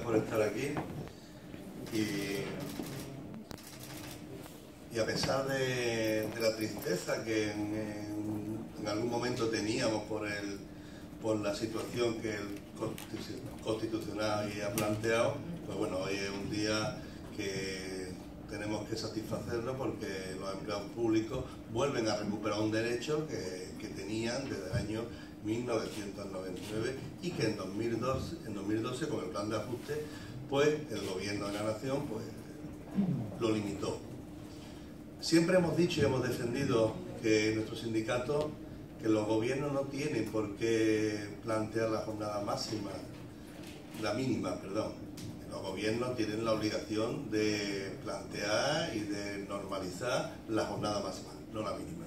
por estar aquí y a pesar de la tristeza que en algún momento teníamos por la situación que el Constitucional ha planteado, pues bueno, hoy es un día que tenemos que satisfacernos porque los empleados públicos vuelven a recuperar un derecho que tenían desde el año 1999 y que en 2012 con el plan de ajuste pues el gobierno de la nación pues lo limitó. Siempre hemos dicho y hemos defendido que nuestro sindicato, que los gobiernos no tienen por qué plantear la jornada máxima, la mínima, perdón. Los gobiernos tienen la obligación de plantear y de normalizar la jornada máxima, no la mínima.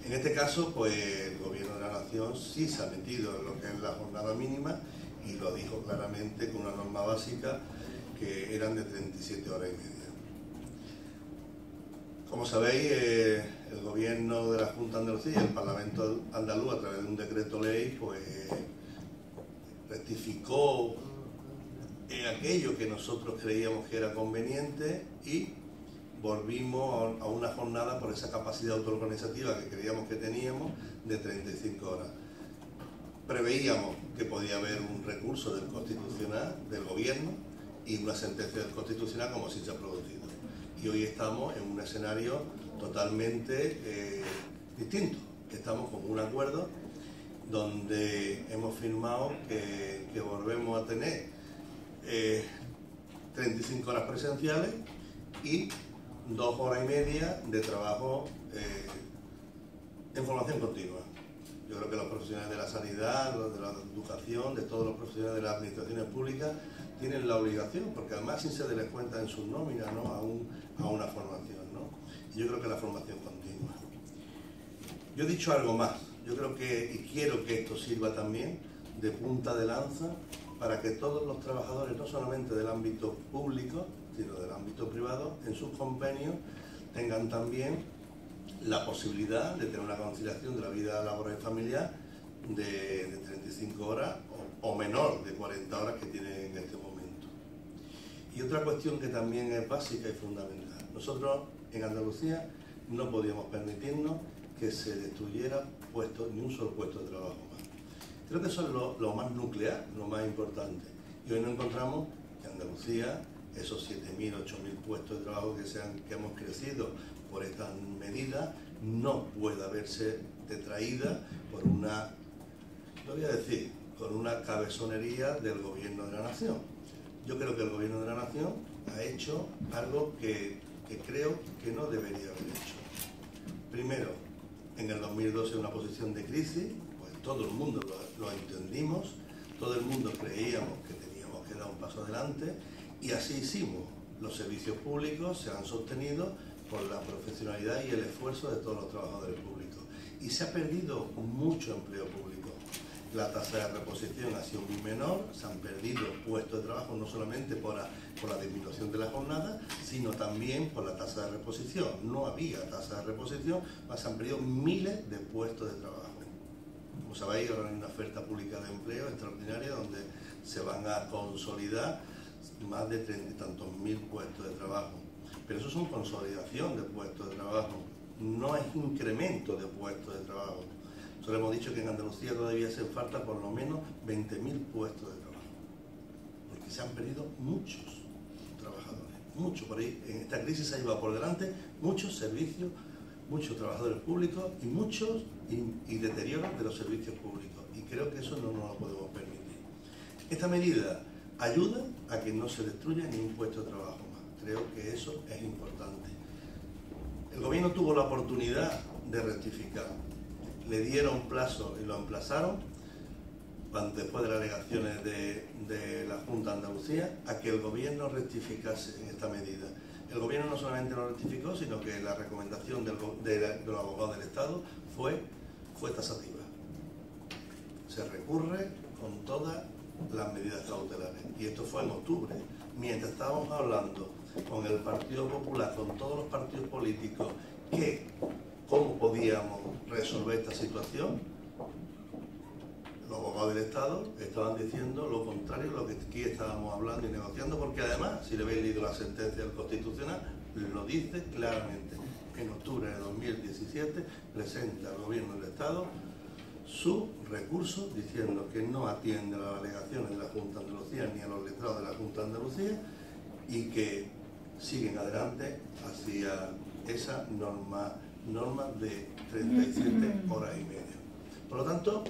En este caso, pues el gobierno de la nación sí se ha metido en lo que es la jornada mínima y lo dijo claramente con una norma básica que eran de 37 horas y media. Como sabéis, el gobierno de la Junta de Andalucía y el Parlamento andaluz, a través de un decreto ley, pues rectificó aquello que nosotros creíamos que era conveniente y volvimos a una jornada por esa capacidad autoorganizativa que creíamos que teníamos de 35 horas. Preveíamos que podía haber un recurso del Constitucional, del gobierno, y una sentencia del Constitucional como si se ha producido. Y hoy estamos en un escenario totalmente distinto. Estamos con un acuerdo donde hemos firmado que volvemos a tener 35 horas presenciales y 2 horas y media de trabajo en formación continua. Yo creo que los profesionales de la sanidad, los de la educación, de todos los profesionales de las administraciones públicas tienen la obligación, porque además si se les cuenta en sus nóminas, ¿no?, a una formación, ¿no? Y yo creo que la formación continua. Yo he dicho algo más. Yo creo que, y quiero que esto sirva también de punta de lanza para que todos los trabajadores, no solamente del ámbito público, sino del ámbito privado, en sus convenios tengan también la posibilidad de tener una conciliación de la vida laboral y familiar de 35 horas o menor de 40 horas que tienen en este momento. Y otra cuestión que también es básica y fundamental. Nosotros en Andalucía no podíamos permitirnos que se destruyera ni un solo puesto de trabajo más. Creo que eso es lo más nuclear, lo más importante. Y hoy nos encontramos que Andalucía, esos 7.000, 8.000 puestos de trabajo que hemos crecido por estas medidas, no puede verse detraída por una, lo voy a decir, con una cabezonería del gobierno de la nación. Yo creo que el gobierno de la nación ha hecho algo que creo que no debería haber hecho. Primero, en el 2012 una posición de crisis, pues todo el mundo lo entendimos, todo el mundo creíamos que teníamos que dar un paso adelante y así hicimos. Los servicios públicos se han sostenido por la profesionalidad y el esfuerzo de todos los trabajadores públicos. Y se ha perdido mucho empleo público. La tasa de reposición ha sido muy menor, se han perdido puestos de trabajo no solamente por la disminución de la jornada, sino también por la tasa de reposición. No había tasa de reposición, más se han perdido miles de puestos de trabajo. Como sabéis, ahora hay una oferta pública de empleo extraordinaria donde se van a consolidar más de 30 y tantos mil puestos de trabajo. Pero eso es una consolidación de puestos de trabajo, no es incremento de puestos de trabajo. Nosotros hemos dicho que en Andalucía todavía hacen falta por lo menos 20.000 puestos de trabajo, porque se han perdido muchos trabajadores, muchos. Por ahí, en esta crisis se ha llevado por delante muchos servicios, muchos trabajadores públicos y deterioro de los servicios públicos. Y creo que eso no nos lo podemos permitir. Esta medida ayuda a que no se destruya ni un puesto de trabajo más. Creo que eso es importante. El gobierno tuvo la oportunidad de rectificar. Le dieron plazo y lo emplazaron, después de las alegaciones de la Junta de Andalucía, a que el gobierno rectificase en esta medida. El gobierno no solamente lo rectificó, sino que la recomendación de los abogados del Estado fue tasativa. Se recurre con todas las medidas cautelares. Y esto fue en octubre. Mientras estábamos hablando con el Partido Popular, con todos los partidos políticos, cómo podíamos resolver esta situación, los abogados del Estado estaban diciendo lo contrario a lo que aquí estábamos hablando y negociando, porque además, si le habéis leído la sentencia del Constitucional, lo dice claramente. En octubre de 2017 presenta al Gobierno del Estado su recurso diciendo que no atiende a las alegaciones de la Junta de Andalucía ni a los letrados de la Junta de Andalucía y que siguen adelante hacia esa norma de 37 horas y media. Por lo tanto,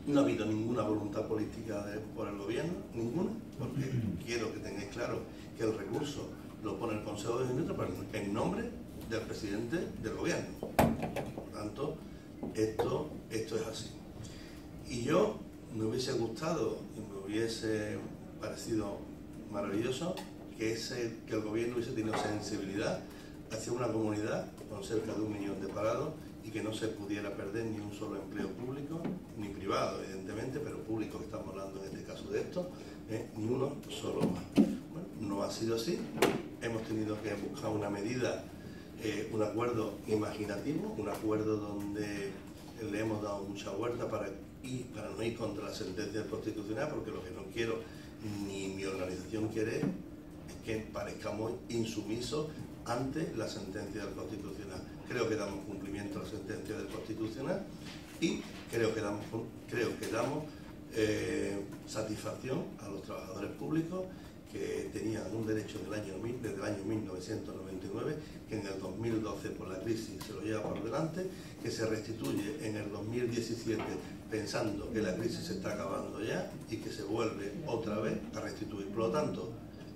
no ha habido ninguna voluntad política por el Gobierno, ninguna, porque quiero que tengáis claro que el recurso lo pone el Consejo de Ministros en nombre del presidente del Gobierno. Por lo tanto, esto es así. Y yo me hubiese gustado y me hubiese parecido maravilloso que el Gobierno hubiese tenido sensibilidad hacia una comunidad con cerca de 1 millón de parados y que no se pudiera perder ni un solo empleo público, ni privado evidentemente, pero público, que estamos hablando en este caso de esto, ni uno solo más. Bueno, no ha sido así. Hemos tenido que buscar una medida, un acuerdo imaginativo, un acuerdo donde le hemos dado mucha vuelta para no ir contra la sentencia del Constitucional, porque lo que no quiero, ni mi organización quiere, es que parezcamos insumisos ante la sentencia del Constitucional. Creo que damos cumplimiento a la sentencia del Constitucional y creo que damos satisfacción a los trabajadores públicos que tenían un derecho desde el año 1999, que en el 2012 por la crisis se lo lleva por delante, que se restituye en el 2017 pensando que la crisis se está acabando ya y que se vuelve otra vez a restituir. Por lo tanto,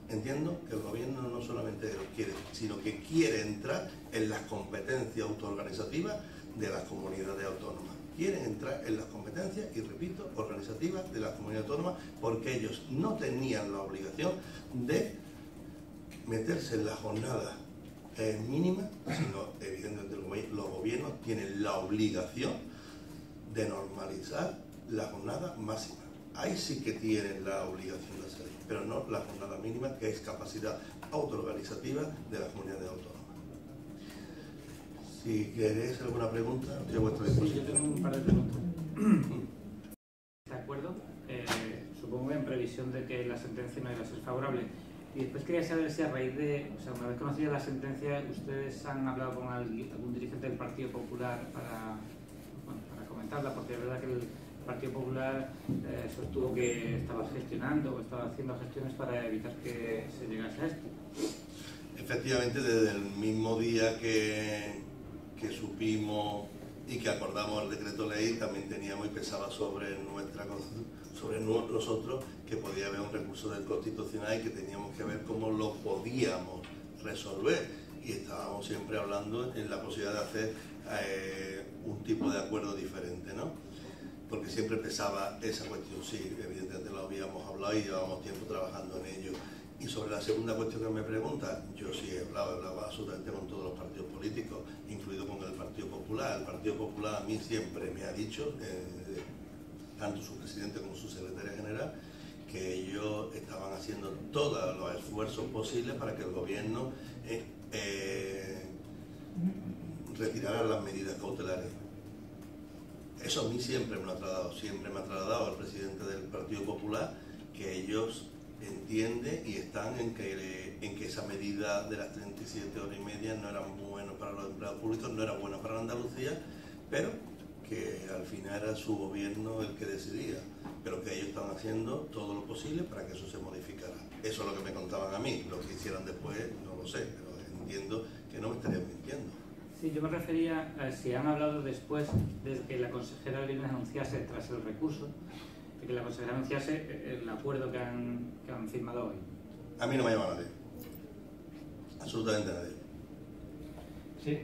entiendo que el Gobierno no solamente lo quiere, sino que quiere entrar en las competencias autoorganizativas de las comunidades autónomas. Quieren entrar en las competencias, y repito, organizativas de las comunidades autónomas, porque ellos no tenían la obligación de meterse en la jornada mínima, sino evidentemente los gobiernos tienen la obligación de normalizar la jornada máxima. Ahí sí que tienen la obligación de hacerlo, pero no la jornada mínima, que es capacidad autoorganizativa de las comunidades autónomas. Si queréis alguna pregunta, estoy a vuestra disposición. Sí, yo tengo un par de preguntas. ¿De acuerdo? Supongo en previsión de que la sentencia no iba a ser favorable. Y después quería saber si a raíz de, una vez conocida la sentencia, ustedes han hablado con algún dirigente del Partido Popular para comentarla, porque es verdad que el Partido Popular sostuvo que estaba gestionando o estaba haciendo gestiones para evitar que se llegase a esto. Efectivamente, desde el mismo día que supimos y que acordamos el decreto ley, también teníamos y pesaba sobre nosotros que podía haber un recurso del Constitucional y que teníamos que ver cómo lo podíamos resolver. Y estábamos siempre hablando en la posibilidad de hacer un tipo de acuerdo diferente, ¿no? Porque siempre pesaba esa cuestión. Sí, evidentemente lo habíamos hablado y llevábamos tiempo trabajando en ello. Y sobre la segunda cuestión que me pregunta, yo sí he hablado absolutamente con todos los partidos políticos, incluido con el Partido Popular. El Partido Popular a mí siempre me ha dicho, tanto su presidente como su secretaria general, que ellos estaban haciendo todos los esfuerzos posibles para que el Gobierno retirara las medidas cautelares. Eso a mí siempre me ha trasladado el presidente del Partido Popular, que ellos entienden y están en que esa medida de las 37 horas y media no era buena para los empleados públicos, no era buena para Andalucía, pero que al final era su gobierno el que decidía, pero que ellos están haciendo todo lo posible para que eso se modificara. Eso es lo que me contaban a mí. Lo que hicieran después no lo sé, pero entiendo que no me estarían mintiendo. Sí, yo me refería a si han hablado después de que la consejera Lina anunciase, tras el recurso, de que la consejera anunciase el acuerdo que han firmado hoy. A mí no me ha llamado nadie. Absolutamente nadie. Sí,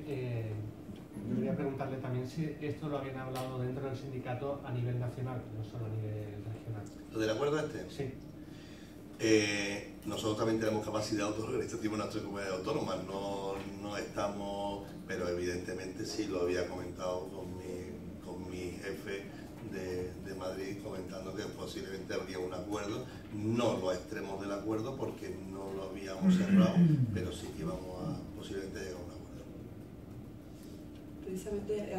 yo quería preguntarle también si esto lo habían hablado dentro del sindicato a nivel nacional, no solo a nivel regional. ¿Lo del acuerdo este? Sí. Nosotros también tenemos capacidad autoorganizativa en nuestra comunidad autónoma, no estamos, pero evidentemente sí lo había comentado con mi jefe de Madrid, comentando que posiblemente habría un acuerdo, no los extremos del acuerdo porque no lo habíamos cerrado, pero sí que íbamos a posiblemente llegar a un acuerdo. Precisamente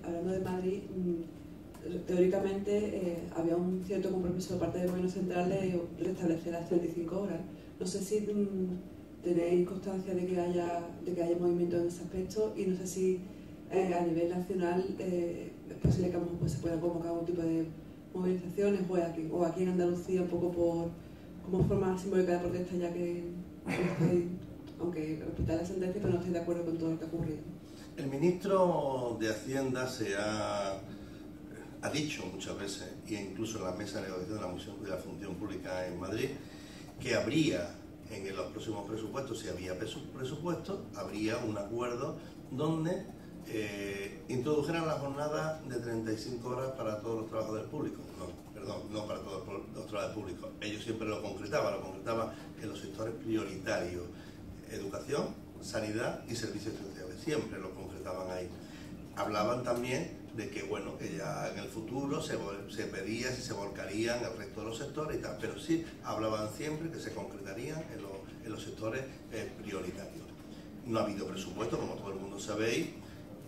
hablando de Madrid, teóricamente había un cierto compromiso de parte del Gobierno central de restablecer las 35 horas. No sé si tenéis constancia de que haya movimiento en ese aspecto, y no sé si a nivel nacional es posible que a lo mejor se pueda convocar algún tipo de movilizaciones, o aquí en Andalucía, un poco como forma simbólica de protesta, ya que estoy, aunque respetar la sentencia, pero no estoy de acuerdo con todo lo que ha ocurrido. El ministro de Hacienda ha dicho muchas veces, e incluso en la mesa de negociación de la función pública en Madrid, que habría en los próximos presupuestos, si había presupuestos, habría un acuerdo donde introdujeran la jornada de 35 horas para todos los trabajadores públicos. No para todos los trabajadores públicos. Ellos siempre lo concretaban en los sectores prioritarios: educación, sanidad y servicios sociales. Siempre lo concretaban ahí. Hablaban también de que, bueno, que ya en el futuro se pedía si se volcarían el resto de los sectores y tal, pero sí hablaban siempre que se concretarían en los sectores prioritarios. No ha habido presupuesto, como todo el mundo sabéis,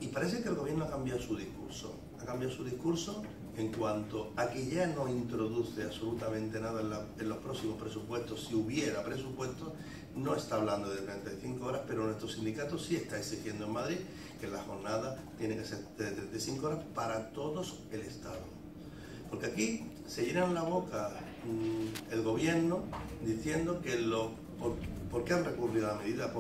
y parece que el gobierno ha cambiado su discurso. Ha cambiado su discurso en cuanto a que ya no introduce absolutamente nada en los próximos presupuestos. Si hubiera presupuesto, no está hablando de 35 horas, pero nuestro sindicato sí está exigiendo en Madrid que la jornada tiene que ser de 35 horas para todos el Estado. Porque aquí se llenan la boca el gobierno diciendo que ¿por qué han recurrido a la medida?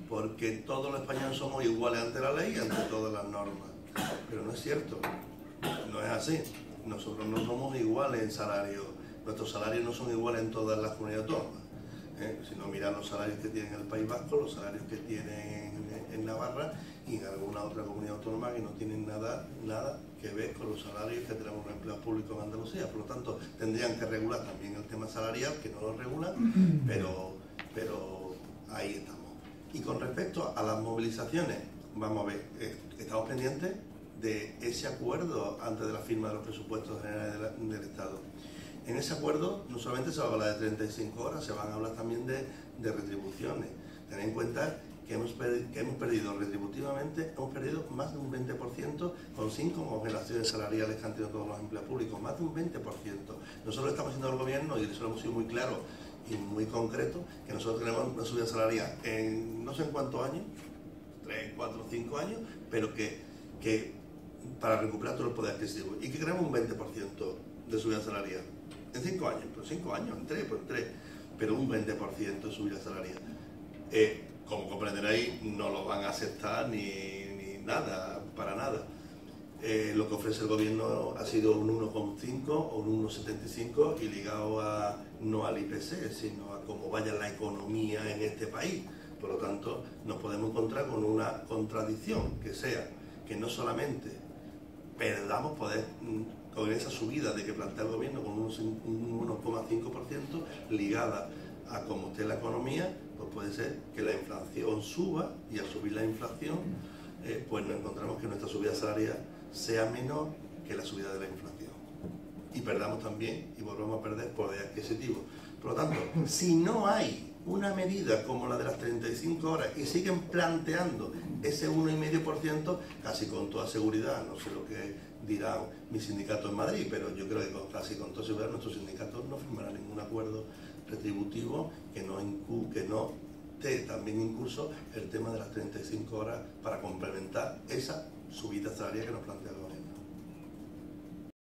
Porque todos los españoles somos iguales ante la ley y ante todas las normas. Pero no es cierto, no es así. Nosotros no somos iguales en salario, nuestros salarios no son iguales en todas las comunidades autónomas. Si no, miran los salarios que tienen en el País Vasco, los salarios que tienen en Navarra y en alguna otra comunidad autónoma que no tienen nada que ver con los salarios que tenemos los empleados públicos en Andalucía. Por lo tanto, tendrían que regular también el tema salarial, que no lo regulan, pero ahí estamos. Y con respecto a las movilizaciones, vamos a ver, estamos pendientes de ese acuerdo antes de la firma de los presupuestos generales del Estado. En ese acuerdo no solamente se va a hablar de 35 horas, se van a hablar también de retribuciones. Tened en cuenta que hemos perdido retributivamente, hemos perdido más de un 20% con 5 congelaciones salariales que han tenido todos los empleados públicos, más de un 20%. Nosotros estamos haciendo al gobierno, y eso lo hemos sido muy claro y muy concreto, que nosotros tenemos una subida salarial en no sé en cuántos años, 3, 4, 5 años, pero que para recuperar todo el poder adquisitivo, y que queremos un 20% de subida salarial en 5 años, pues 5 años, en 3, pero un 20% de subida salarial. Como comprenderéis, no lo van a aceptar ni nada, para nada. Lo que ofrece el gobierno ha sido un 1,5 o un 1,75 y ligado no al IPC, sino a cómo vaya la economía en este país. Por lo tanto, nos podemos encontrar con una contradicción, que sea que no solamente perdamos poder con esa subida de que plantea el gobierno con un 1,5% ligada a cómo esté la economía, pues puede ser que la inflación suba, y al subir la inflación pues nos encontramos que nuestra subida salarial sea menor que la subida de la inflación y perdamos también y volvamos a perder poder adquisitivo. Por lo tanto, si no hay una medida como la de las 35 horas y siguen planteando ese 1,5%, casi con toda seguridad, no sé lo que dirá mi sindicato en Madrid, pero yo creo que casi con toda seguridad nuestro sindicato no firmará ningún acuerdo retributivo que no esté también incluso el tema de las 35 horas para complementar esa subida salarial que nos plantea el gobierno.